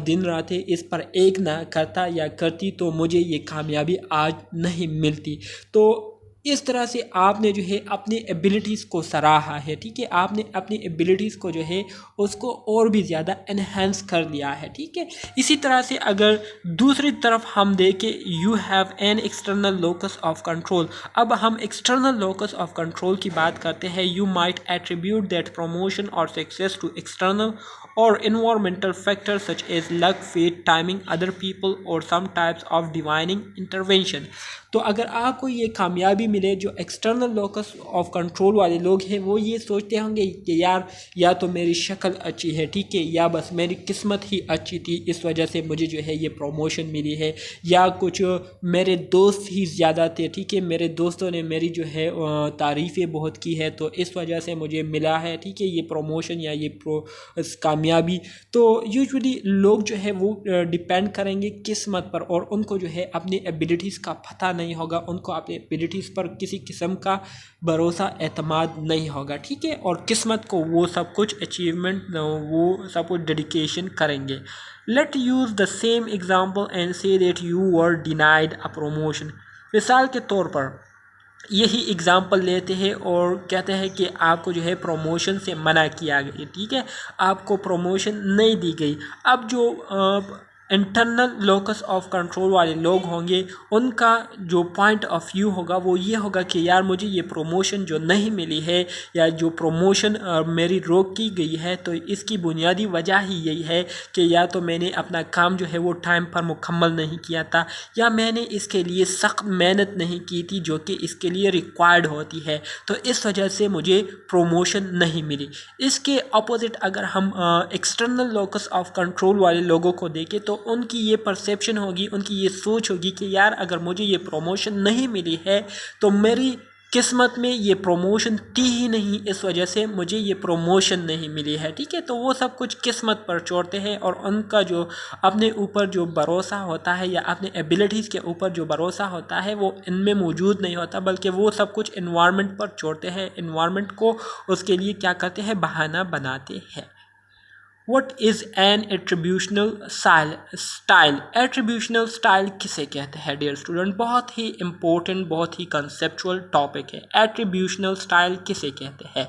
दिन रात इस पर एक ना करता या करती, तो मुझे ये कामयाबी आज नहीं मिलती। तो इस तरह से आपने जो है अपनी एबिलिटीज़ को सराहा है, ठीक है, आपने अपनी एबिलिटीज़ को जो है उसको और भी ज़्यादा एनहेंस कर लिया है, ठीक है। इसी तरह से अगर दूसरी तरफ हम देखें, you have an external locus of control. अब हम एक्सटर्नल लोकस ऑफ कंट्रोल की बात करते हैं। You might attribute that promotion or success to external or environmental factors such as luck, fate, timing, other people or some types of divine intervention। तो अगर आपको ये कामयाबी मिले, जो एक्सटर्नल लोकस ऑफ कंट्रोल वाले लोग हैं वो ये सोचते होंगे कि यार या तो मेरी शक्ल अच्छी है, ठीक है, या बस मेरी किस्मत ही अच्छी थी इस वजह से मुझे जो है ये प्रमोशन मिली है, या कुछ मेरे दोस्त ही ज़्यादा थे, ठीक है, मेरे दोस्तों ने मेरी जो है तारीफ़ें बहुत की है तो इस वजह से मुझे मिला है, ठीक है, ये प्रमोशन या ये कामयाबी। तो यूजुअली लोग जो है वो डिपेंड करेंगे किस्मत पर और उनको जो है अपनी एबिलिटीज़ का पता नहीं होगा, उनको अपनी एबिलिटीज़ पर किसी किस्म का भरोसा एतमाद नहीं होगा, ठीक है। और किस्मत को वो सब कुछ अचीवमेंट, वो सब कुछ डेडिकेशन करेंगे। Let use the same example and say that you were denied a promotion. मिसाल के तौर पर यही एग्ज़ाम्पल लेते हैं और कहते हैं कि आपको जो है प्रमोशन से मना किया गया, ठीक है, आपको प्रमोशन नहीं दी गई। अब जो इंटरनल लोकस ऑफ कंट्रोल वाले लोग होंगे, उनका जो पॉइंट ऑफ व्यू होगा वो ये होगा कि यार मुझे ये प्रमोशन जो नहीं मिली है या जो प्रमोशन मेरी रोक की गई है, तो इसकी बुनियादी वजह ही यही है कि या तो मैंने अपना काम जो है वो टाइम पर मुकम्मल नहीं किया था, या मैंने इसके लिए सख्त मेहनत नहीं की थी जो कि इसके लिए रिक्वायर्ड होती है, तो इस वजह से मुझे प्रमोशन नहीं मिली। इसके अपोजिट अगर हम एक्सटर्नल लोकस ऑफ कंट्रोल वाले लोगों को देखें तो उनकी ये परसेप्शन होगी, उनकी ये सोच होगी कि यार अगर मुझे ये प्रमोशन नहीं मिली है तो मेरी किस्मत में ये प्रमोशन थी ही नहीं, इस वजह से मुझे ये प्रमोशन नहीं मिली है, ठीक है। तो वो सब कुछ किस्मत पर छोड़ते हैं और उनका जो अपने ऊपर जो भरोसा होता है या अपने एबिलिटीज़ के ऊपर जो भरोसा होता है वो इनमें मौजूद नहीं होता, बल्कि वो सब कुछ इन्वायरमेंट पर छोड़ते हैं, इन्वायरमेंट को उसके लिए क्या करते हैं, बहाना बनाते हैं। What is an attributional style? Attributional style किसे कहते हैं डियर स्टूडेंट? बहुत ही इम्पोर्टेंट, बहुत ही कंसेप्चुअल टॉपिक है। Attributional style किसे कहते हैं?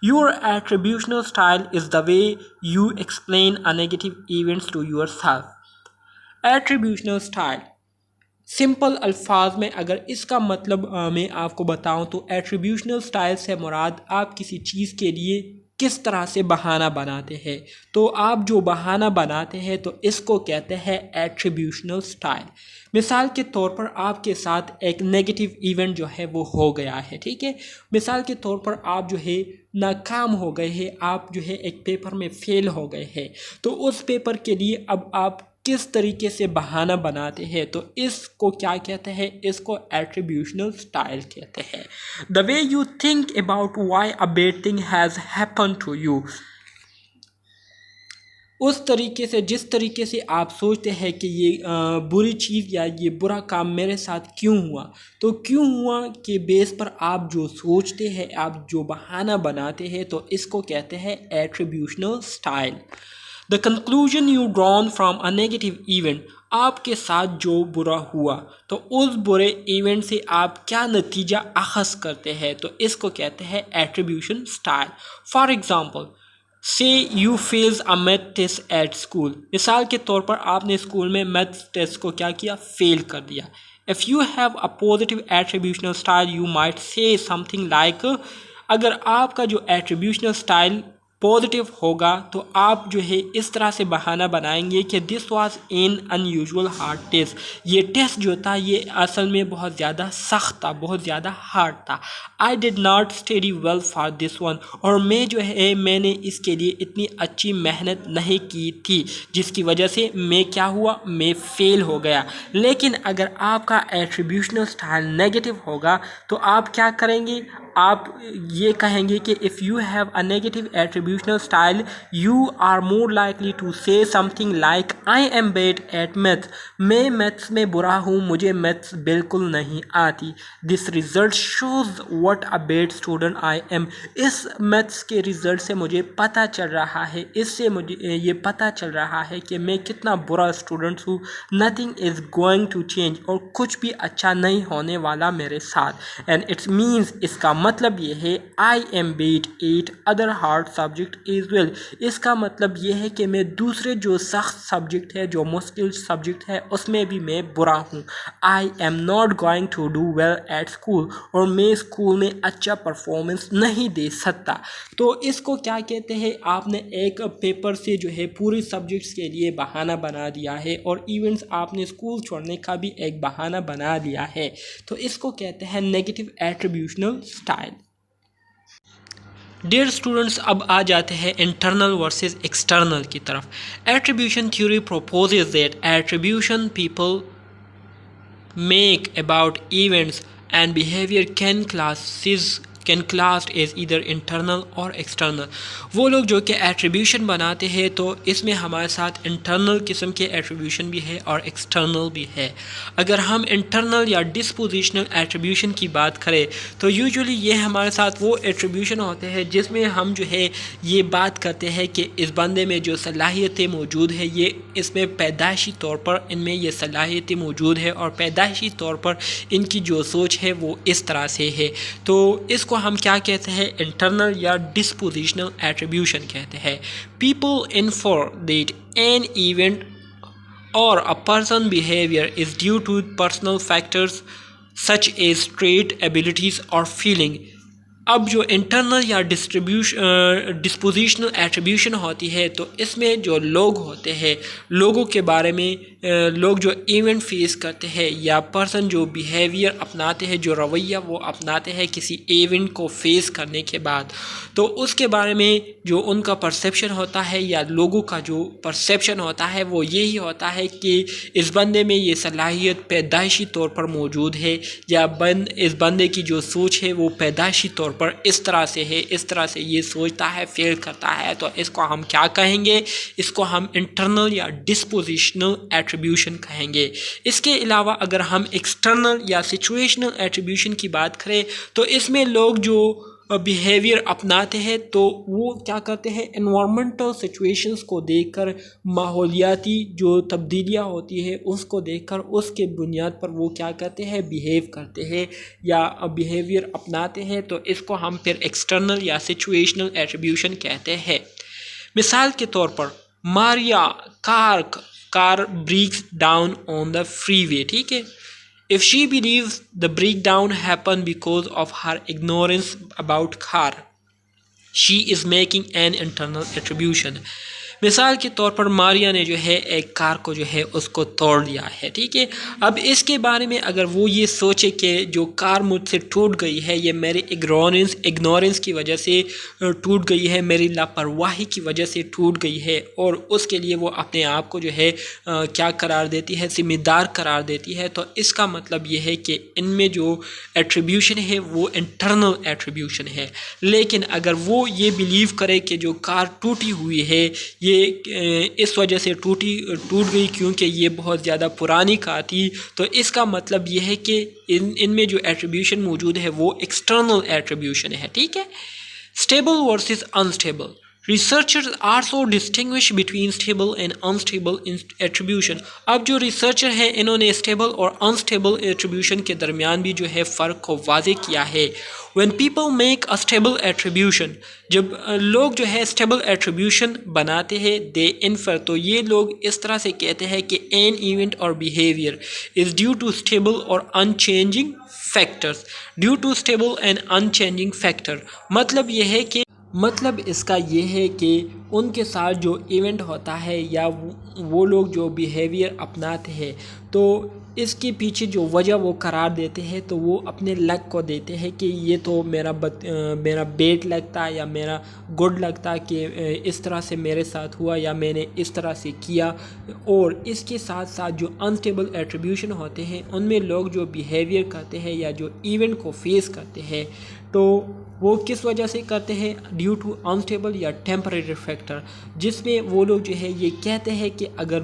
Your attributional style is the way you explain a negative events to yourself. Attributional style simple अल्फाज में अगर इसका मतलब मैं आपको बताऊं तो एट्रीब्यूशनल स्टाइल से मुराद आप किसी चीज़ के लिए किस तरह से बहाना बनाते हैं। तो आप जो बहाना बनाते हैं तो इसको कहते हैं एट्रीब्यूशनल स्टाइल। मिसाल के तौर पर आपके साथ एक नेगेटिव इवेंट जो है वो हो गया है, ठीक है। मिसाल के तौर पर आप जो है नाकाम हो गए हैं, आप जो है एक पेपर में फेल हो गए हैं, तो उस पेपर के लिए अब आप किस तरीके से बहाना बनाते हैं, तो इसको क्या कहते हैं, इसको एट्रीब्यूशनल स्टाइल कहते हैं। The way you think about why a bad thing has happen to you, उस तरीके से जिस तरीके से आप सोचते हैं कि ये बुरी चीज़ या ये बुरा काम मेरे साथ क्यों हुआ, तो क्यों हुआ के बेस पर आप जो सोचते हैं, आप जो बहाना बनाते हैं, तो इसको कहते हैं attributional style. The conclusion you drawn from a negative event, आपके साथ जो बुरा हुआ तो उस बुरे इवेंट से आप क्या नतीजा अखज़ करते हैं, तो इसको कहते हैं attribution style. For example say you fails a math test at school, मिसाल के तौर पर आपने स्कूल में मैथ टेस्ट को क्या किया, फेल कर दिया। If you have a positive attributional style you might say something like, अगर आपका जो एट्रीब्यूशनल स्टाइल पॉजिटिव होगा तो आप जो है इस तरह से बहाना बनाएंगे कि this was an unusual hard test, ये टेस्ट जो था ये असल में बहुत ज़्यादा सख्त था, बहुत ज़्यादा हार्ड था। I did not study well for this one, और मैं जो है मैंने इसके लिए इतनी अच्छी मेहनत नहीं की थी, जिसकी वजह से मैं क्या हुआ, मैं फेल हो गया। लेकिन अगर आपका एट्रीब्यूशनल स्टाइल नेगेटिव होगा तो आप क्या करेंगे, आप ये कहेंगे कि if you have a negative attributional style you are more likely to say something like I am bad at maths, मैं मैथ्स में बुरा हूँ, मुझे मैथ्स बिल्कुल नहीं आती। This result shows what a bad student I am, इस maths के रिज़ल्ट से मुझे पता चल रहा है, इससे मुझे ये पता चल रहा है कि मैं कितना बुरा स्टूडेंट हूँ। Nothing is going to change, और कुछ भी अच्छा नहीं होने वाला मेरे साथ। एंड इट्स मीन्स, इसका मतलब ये है I am bad at other hard subject is well, इसका मतलब ये है कि मैं दूसरे जो सख्त सब्जेक्ट है, जो मुश्किल सब्जेक्ट है, उसमें भी मैं बुरा हूँ। I am not going to do well at school, और मैं स्कूल में अच्छा परफॉर्मेंस नहीं दे सकता। तो इसको क्या कहते हैं, आपने एक पेपर से जो है पूरे सब्जेक्ट्स के लिए बहाना बना दिया है, और इवेंट्स आपने स्कूल छोड़ने का भी एक बहाना बना दिया है, तो इसको कहते हैं negative attributional style. Dear students, अब आ जाते हैं इंटरनल वर्सेस एक्सटर्नल की तरफ। Attribution theory proposes that attribution people make about events and behaviour can can classed as either internal और एक्सटर्नल। वो लोग जो कि एट्रीब्यूशन बनाते हैं तो इसमें हमारे साथ इंटरनल किस्म के एट्रीब्यूशन भी है और एक्सटर्नल भी है। अगर हम इंटरनल या डिस्पोजिशनल एट्रीब्यूशन की बात करें तो यूजुअली ये हमारे साथ वो एट्रीब्यूशन होते हैं जिसमें हम जो है ये बात करते हैं कि इस बंदे में जो सलाहियतें मौजूद है ये इसमें पैदाइशी तौर पर इनमें ये सलाहियतें मौजूद है और पैदाइशी तौर पर इनकी जो सोच है वो इस तरह से है। तो इसको हम क्या कहते हैं, इंटरनल या डिस्पोजिशनल एट्रीब्यूशन कहते हैं। People infer that an event or a person behavior is due to personal factors such as trait, abilities or feeling। अब जो इंटरनल या डिस्पोजिशनल एट्रीब्यूशन होती है तो इसमें जो लोग होते हैं, लोगों के बारे में लोग जो इवेंट फेस करते हैं या पर्सन जो बिहेवियर अपनाते हैं, जो रवैया वो अपनाते हैं किसी इवेंट को फेस करने के बाद, तो उसके बारे में जो उनका परसेप्शन होता है या लोगों का जो परसेप्शन होता है वो यही होता है कि इस बंदे में ये सलाहियत पैदाइशी तौर पर मौजूद है या इस बंदे की जो सोच है वो पैदाइशी तौर पर इस तरह से है, इस तरह से ये सोचता है, फील करता है। तो इसको हम क्या कहेंगे, इसको हम इंटरनल या डिस्पोजिशनल एट्रीब्यूशन कहेंगे। इसके अलावा अगर हम एक्सटर्नल या सिचुएशनल एट्रीब्यूशन की बात करें तो इसमें लोग जो बिहेवियर अपनाते हैं तो वो क्या करते हैं, एनवायरमेंटल सिचुएशंस को देखकर, माहौलियाती जो तब्दीलियाँ होती है उसको देखकर उसके बुनियाद पर वो क्या करते हैं, बिहेव करते हैं या बिहेवियर अपनाते हैं। तो इसको हम फिर एक्सटर्नल या सिचुएशनल एट्रीब्यूशन कहते हैं। मिसाल के तौर पर Maria car breaks down on the freeway, ठीक है। If she believes the breakdown happened because of her ignorance about car, she is making an internal attribution। मिसाल के तौर पर मारिया ने जो है एक कार को जो है उसको तोड़ दिया है, ठीक है। अब इसके बारे में अगर वो ये सोचे कि जो कार मुझसे टूट गई है ये मेरी इग्नोरेंस की वजह से टूट गई है, मेरी लापरवाही की वजह से टूट गई है, और उसके लिए वो अपने आप को जो है क्या करार देती है, जिम्मेदार करार देती है। तो इसका मतलब ये है कि इनमें जो एट्रीब्यूशन है वो इंटरनल एट्रीब्यूशन है। लेकिन अगर वो ये बिलीव करे कि जो कार टूटी हुई है ये इस वजह से टूट गई क्योंकि ये बहुत ज़्यादा पुरानी कार थी, तो इसका मतलब ये है कि इनमें जो एट्रीब्यूशन मौजूद है वो एक्सटर्नल एट्रीब्यूशन है, ठीक है। Stable versus unstable. Researchers also distinguish between stable and unstable attribution। अब जो रिसर्चर हैं इन्होंने स्टेबल और अनस्टेबल एट्रीब्यूशन के दरमियान भी जो है फ़र्क को वाज़े किया है। When people make a stable attribution, जब लोग जो है स्टेबल एट्रीब्यूशन बनाते हैं, they infer, तो ये लोग इस तरह से कहते हैं कि an event or behavior is due to stable or unchanging factors। Due to stable and unchanging factor मतलब ये है कि इसका ये है कि उनके साथ जो इवेंट होता है या वो लोग जो बिहेवियर अपनाते हैं तो इसके पीछे जो वजह वो करार देते हैं तो वो अपने लक को देते हैं कि ये तो मेरा बेड लगता है या मेरा गुड लगता है कि इस तरह से मेरे साथ हुआ या मैंने इस तरह से किया। और इसके साथ साथ जो अनस्टेबल एट्रीब्यूशन होते हैं उनमें लोग जो बिहेवियर करते हैं या जो इवेंट को फेस करते हैं तो वो किस वजह से करते हैं, ड्यू टू अनस्टेबल या टेम्परेरी फैक्टर, जिसमें वो लोग जो है ये कहते हैं कि अगर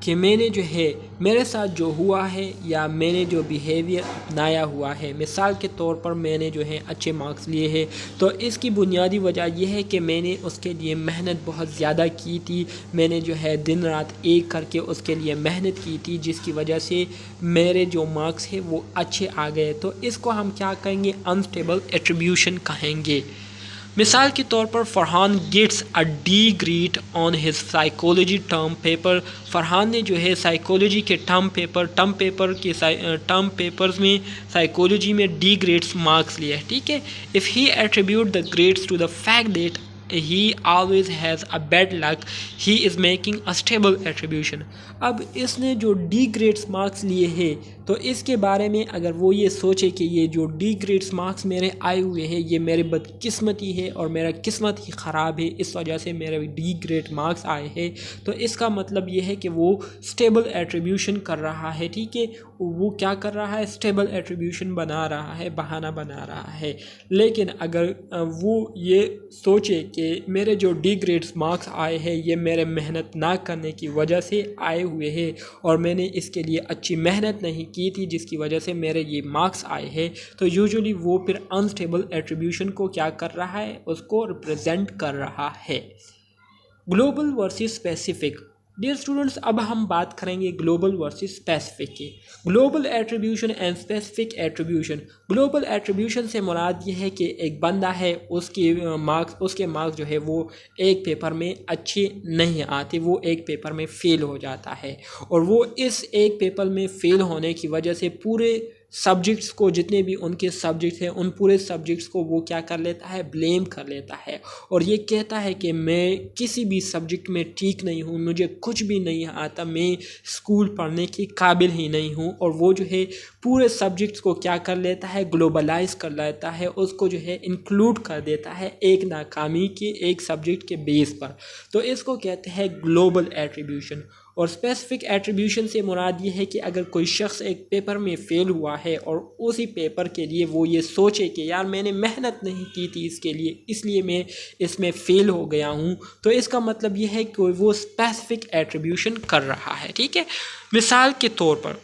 मैंने जो है मेरे साथ जो हुआ है या मैंने जो बिहेवियर अपनाया हुआ है, मिसाल के तौर पर मैंने जो है अच्छे मार्क्स लिए हैं तो इसकी बुनियादी वजह यह है कि मैंने उसके लिए मेहनत बहुत ज़्यादा की थी, मैंने जो है दिन रात एक करके उसके लिए मेहनत की थी जिसकी वजह से मेरे जो मार्क्स हैं वो अच्छे आ गए। तो इसको हम क्या कहेंगे, अनस्टेबल एट्रीब्यूशन कहेंगे। मिसाल के तौर पर Farhan gets a D grade on his psychology term paper. Farhan ने जो है साइकोलॉजी के टर्म पेपर्स में साइकोलॉजी में डी ग्रेड्स मार्क्स लिए हैं, ठीक है। If he attribute the grades to the fact that he always has a bad luck, he is making a stable attribution। अब इसने जो डी ग्रेड्स मार्क्स लिए हैं तो इसके बारे में अगर वो ये सोचे कि ये जो डी ग्रेड्स मार्क्स मेरे आए हुए हैं ये मेरी बदकिस्मती है और मेरा किस्मत ही ख़राब है, इस वजह से मेरे डी ग्रेड मार्क्स आए हैं, तो इसका मतलब ये है कि वो स्टेबल एट्रीब्यूशन कर रहा है। ठीक है, वो क्या कर रहा है, स्टेबल एट्रीब्यूशन बना रहा है, बहाना बना रहा है। लेकिन अगर वो ये सोचे कि मेरे जो डी ग्रेड्स मार्क्स आए हैं ये मेरे मेहनत ना करने की वजह से आए हुए हैं और मैंने इसके लिए अच्छी मेहनत नहीं की थी जिसकी वजह से मेरे ये मार्क्स आए हैं, तो यूजुअली वो फिर अनस्टेबल एट्रीब्यूशन को क्या कर रहा है, उसको रिप्रेजेंट कर रहा है। Global versus specific. Dear students, अब हम बात करेंगे ग्लोबल वर्सेस स्पेसिफिक की। Global attribution and specific attribution. Global attribution से मुराद ये है कि एक बंदा है, उसके मार्क्स जो है वो एक पेपर में अच्छे नहीं आते, वो एक पेपर में फ़ेल हो जाता है और वो इस एक पेपर में फ़ेल होने की वजह से पूरे सब्जेक्ट्स को, जितने भी उनके सब्जेक्ट्स हैं उन पूरे सब्जेक्ट्स को वो क्या कर लेता है, ब्लेम कर लेता है और ये कहता है कि मैं किसी भी सब्जेक्ट में ठीक नहीं हूँ, मुझे कुछ भी नहीं आता, मैं स्कूल पढ़ने की काबिल ही नहीं हूँ। और वो जो है पूरे सब्जेक्ट्स को क्या कर लेता है, ग्लोबलाइज कर लेता है, उसको जो है इंक्लूड कर देता है एक नाकामी के एक सब्जेक्ट के बेस पर, तो इसको कहते हैं ग्लोबल एट्रीब्यूशन। और स्पेसिफिक एट्रीब्यूशन से मुराद ये है कि अगर कोई शख्स एक पेपर में फ़ेल हुआ है और उसी पेपर के लिए वो ये सोचे कि यार मैंने मेहनत नहीं की थी इसके लिए, इसलिए मैं इसमें फ़ेल हो गया हूँ, तो इसका मतलब ये है कि वो स्पेसिफिक एट्रीब्यूशन कर रहा है। ठीक है, मिसाल के तौर पर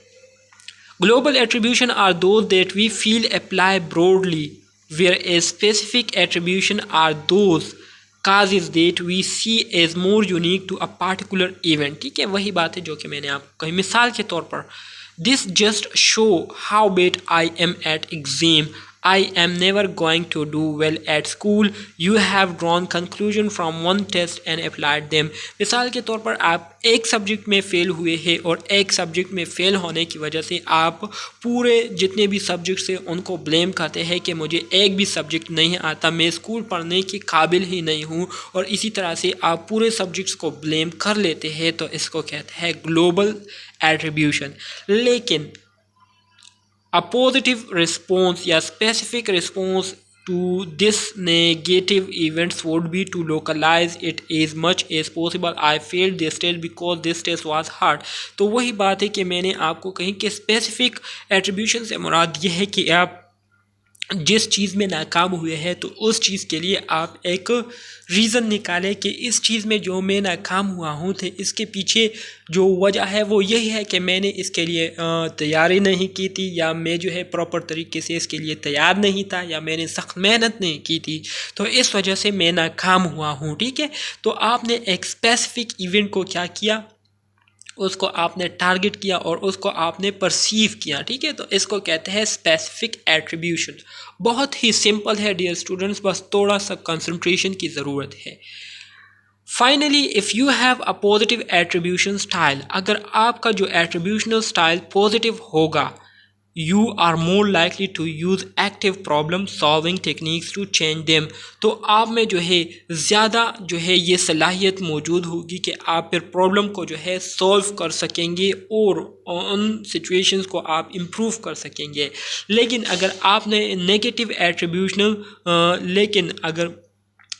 global attribution are those that we feel apply broadly, where a specific attribution are those causes that we see as more unique to a particular event। ठीक है, वही बात है जो कि मैंने आपको कही। मिसाल के तौर पर this just show how bad I am at exam, I am never going to do well at school, you have drawn conclusion from one test and applied them। मिसाल के तौर पर आप एक सब्जेक्ट में फ़ेल हुए हैं और एक सब्जेक्ट में फ़ेल होने की वजह से आप पूरे जितने भी सब्जेक्ट्स हैं उनको ब्लेम करते हैं कि मुझे एक भी सब्जेक्ट नहीं आता, मैं स्कूल पढ़ने की काबिल ही नहीं हूँ, और इसी तरह से आप पूरे सब्जेक्ट्स को ब्लेम कर लेते हैं, तो इसको कहते हैं ग्लोबल एट्रीब्यूशन। लेकिन a positive response या specific response to this negative events would be to localize it as much as possible। I failed this test because this test was hard। तो वही बात है कि मैंने आपको कही कि स्पेसिफिक एट्रीब्यूशन से मुराद यह है कि आप जिस चीज़ में नाकाम हुए हैं तो उस चीज़ के लिए आप एक रीज़न निकालें कि इस चीज़ में जो मैं नाकाम हुआ हूँ थे इसके पीछे जो वजह है वो यही है कि मैंने इसके लिए तैयारी नहीं की थी, या मैं जो है प्रॉपर तरीके से इसके लिए तैयार नहीं था, या मैंने सख्त मेहनत नहीं की थी, तो इस वजह से मैं नाकाम हुआ हूँ। ठीक है, तो आपने एक स्पेसिफिक इवेंट को क्या किया, उसको आपने टारगेट किया और उसको आपने परसीव किया। ठीक है, तो इसको कहते हैं स्पेसिफिक एट्रीब्यूशन। बहुत ही सिंपल है डियर स्टूडेंट्स, बस थोड़ा सा कंसंट्रेशन की ज़रूरत है। Finally if you have a positive attribution style, अगर आपका जो एट्रीब्यूशनल स्टाइल पॉजिटिव होगा, you are more likely to use active problem solving techniques to change them। तो आप में जो है ज़्यादा जो है ये सलाहियत मौजूद होगी कि आप फिर प्रॉब्लम को जो है सॉल्व कर सकेंगे और उन सिचुएशंस को आप इम्प्रूव कर सकेंगे। लेकिन अगर आपने नेगेटिव एट्रीब्यूशनल लेकिन अगर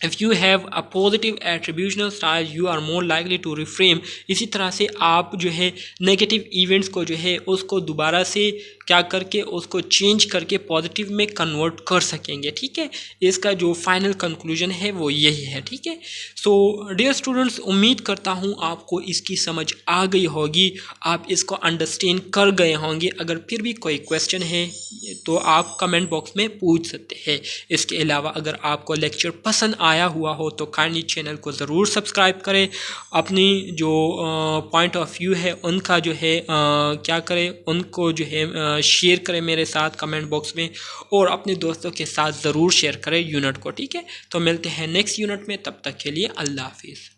if you have a positive attributional style you are more likely to reframe, इसी तरह से आप जो है नेगेटिव इवेंट्स को जो है उसको दोबारा से क्या करके उसको चेंज करके पॉजिटिव में कन्वर्ट कर सकेंगे। ठीक है, इसका जो फाइनल कंक्लूजन है वो यही है। ठीक है, सो डियर स्टूडेंट्स, उम्मीद करता हूँ आपको इसकी समझ आ गई होगी, आप इसको अंडरस्टैंड कर गए होंगे। अगर फिर भी कोई क्वेश्चन है तो आप कमेंट बॉक्स में पूछ सकते हैं। इसके अलावा अगर आपको लेक्चर पसंद आया हुआ हो तो काइंडली चैनल को ज़रूर सब्सक्राइब करें, अपनी जो पॉइंट ऑफ व्यू है उनका जो है क्या करें, उनको जो है शेयर करें मेरे साथ कमेंट बॉक्स में, और अपने दोस्तों के साथ ज़रूर शेयर करें यूनिट को। ठीक है, तो मिलते हैं नेक्स्ट यूनिट में, तब तक के लिए अल्लाह हाफिज़।